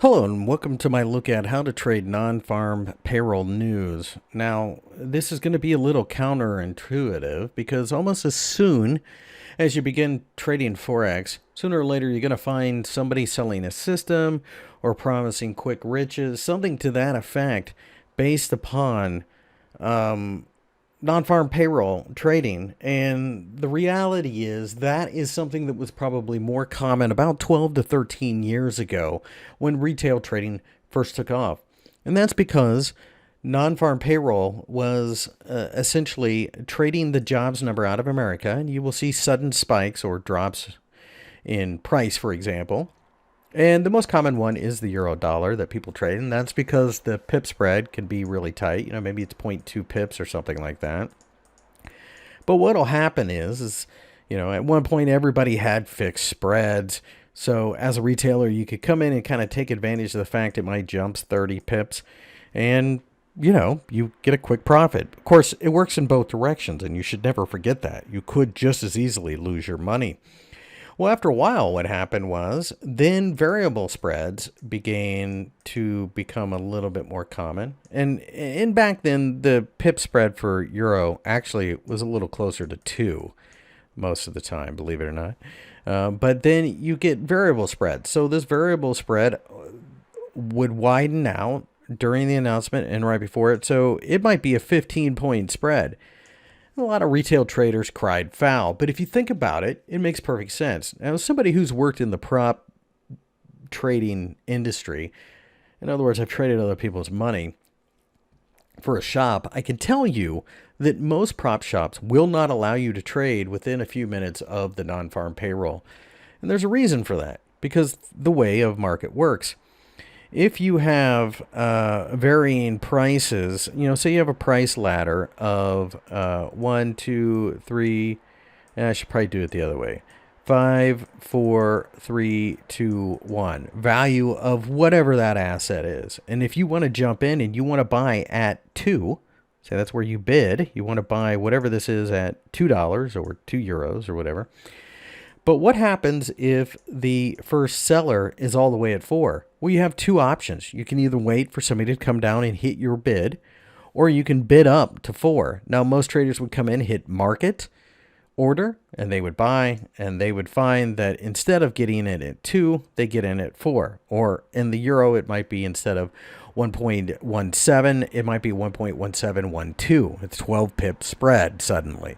Hello and welcome to my look at how to trade non-farm payroll news. Now, this is going to be a little counterintuitive because almost as soon as you begin trading Forex, sooner or later you're going to find somebody selling a system or promising quick riches, something to that effect based upon non-farm payroll trading. And the reality is that is something that was probably more common about 12 to 13 years ago when retail trading first took off. And that's because non-farm payroll was essentially trading the jobs number out of America, and you will see sudden spikes or drops in price, for example. And the most common one is the euro dollar that people trade, and that's because the pip spread can be really tight. Maybe it's 0.2 pips or something like that. But what'll happen is at one point everybody had fixed spreads. So as a retailer, you could come in and kind of take advantage of the fact it might jump 30 pips and you get a quick profit. Of course, it works in both directions, and you should never forget that. You could just as easily lose your money. Well, after a while, what happened was then variable spreads began to become a little bit more common. And back then, the pip spread for euro actually was a little closer to 2 most of the time, believe it or not. But then you get variable spread. So this variable spread would widen out during the announcement and right before it. So it might be a 15-point spread. A lot of retail traders cried foul, but if you think about it, it makes perfect sense. Now, as somebody who's worked in the prop trading industry, in other words, I've traded other people's money for a shop, I can tell you that most prop shops will not allow you to trade within a few minutes of the non-farm payroll. And there's a reason for that, because the way of market works. If you have varying prices, say you have a price ladder of 1, 2, 3, and I should probably do it the other way. 5, 4, 3, 2, 1. Value of whatever that asset is. And if you want to jump in and you want to buy at 2, say that's where you bid, you want to buy whatever this is at $2 or 2 euros or whatever. But what happens if the first seller is all the way at 4? Well, you have two options. You can either wait for somebody to come down and hit your bid, or you can bid up to 4. Now, most traders would come in, hit market order, and they would buy, and they would find that instead of getting it at 2, they get in at 4. Or in the euro, it might be instead of 1.17, it might be 1.1712. It's 12 pip spread suddenly.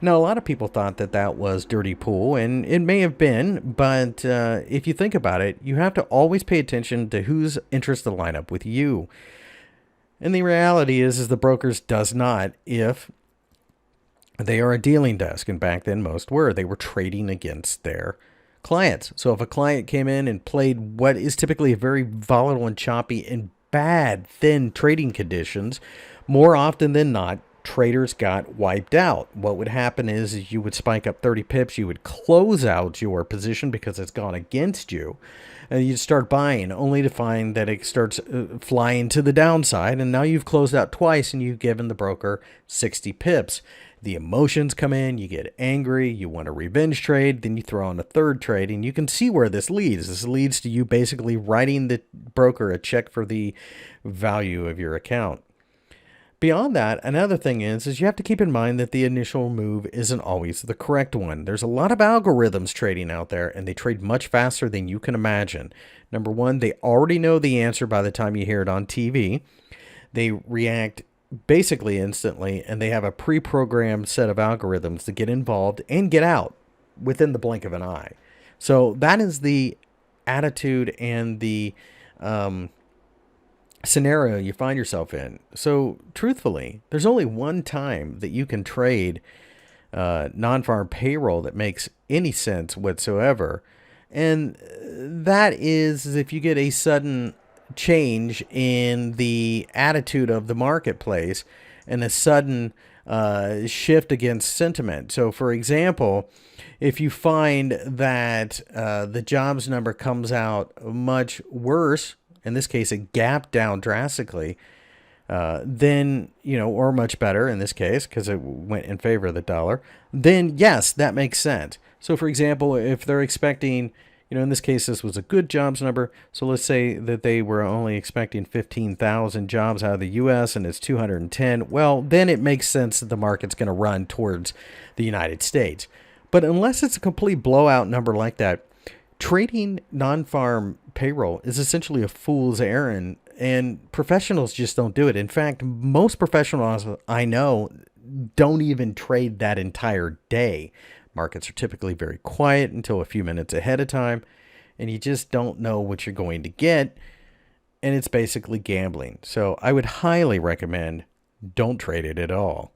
Now, a lot of people thought that that was dirty pool, and it may have been, but if you think about it, you have to always pay attention to whose interests line up with you. And the reality is the brokers does not if they are a dealing desk, and back then most were. They were trading against their clients. So if a client came in and played what is typically a very volatile and choppy and bad, thin trading conditions, more often than not, traders got wiped out. What would happen is you would spike up 30 pips, you would close out your position because it's gone against you, and you'd start buying only to find that it starts flying to the downside, and now you've closed out twice and you've given the broker 60 pips. The emotions come in, you get angry, you want a revenge trade, then you throw on a third trade, and you can see where this leads. This leads to you basically writing the broker a check for the value of your account. Beyond that, another thing is you have to keep in mind that the initial move isn't always the correct one. There's a lot of algorithms trading out there, and they trade much faster than you can imagine. Number one, they already know the answer by the time you hear it on TV. They react basically instantly, and they have a pre-programmed set of algorithms to get involved and get out within the blink of an eye. So that is the attitude and the scenario you find yourself in. So truthfully, there's only one time that you can trade non-farm payroll that makes any sense whatsoever, and that is if you get a sudden change in the attitude of the marketplace and a sudden shift against sentiment. So for example, if you find that the jobs number comes out much worse, in this case, a gap down drastically, then, or much better in this case, because it went in favor of the dollar, then yes, that makes sense. So for example, if they're expecting, In this case, this was a good jobs number. So let's say that they were only expecting 15,000 jobs out of the U.S. and it's 210. Well, then it makes sense that the market's going to run towards the United States. But unless it's a complete blowout number like that, trading non-farm payroll is essentially a fool's errand, and professionals just don't do it. In fact, most professionals I know don't even trade that entire day. Markets are typically very quiet until a few minutes ahead of time, and you just don't know what you're going to get, and it's basically gambling. So I would highly recommend don't trade it at all.